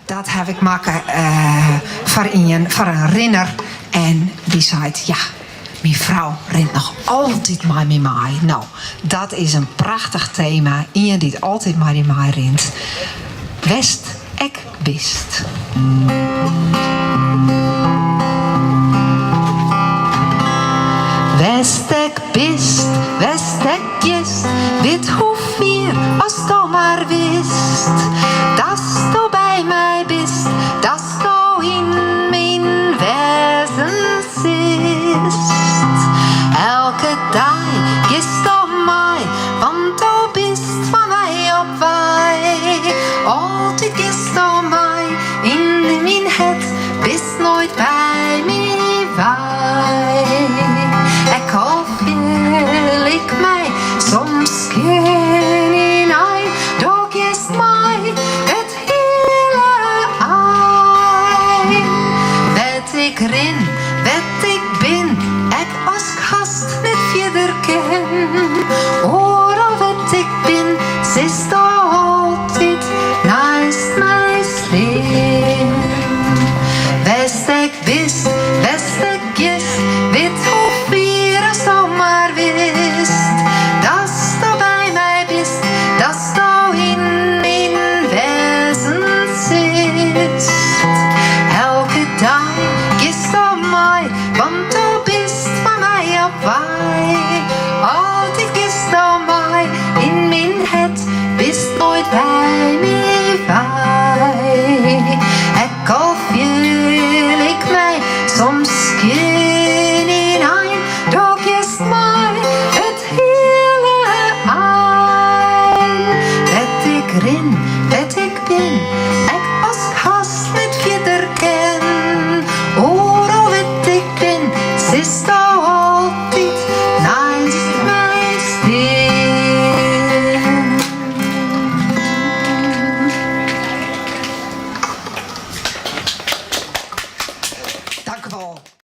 dat heb ik maken voor een renner. En die zei, ja, mijn vrouw rent nog altijd met mij. Nou, dat is een prachtig thema. Iemand die altijd met mij rent. West ek bist. West ek bist, west ek jest, weet hoeveel als du maar wist, dat du bij mij bist, dat du in mijn wezen zist. Elke dag gist du mij, want du bist van mij op wij. Altijd gist du mij in mijn het, bist nooit bij mij wij. Ik hoop wil ik mij soms geen hinein, doch gist mij het hele ein. Weet ik rin, weet ik bin, ik als gast niet verder ken. Oral weet ik bin, zist du altijd naast mij slim. West ik bist, west ik jest, weet hoeveel als du maar wist, dat du bij mij bist, dat du in mijn wezen zist. Elke dag gist du mij, want du bist van mij op wij. Altijd gist du mij in mijn het, bist nooit bij mij wij. Ik hoop wil ik mij soms geen hinein, doch gist mij het hele ein. Weet ik rin, weet ik bin,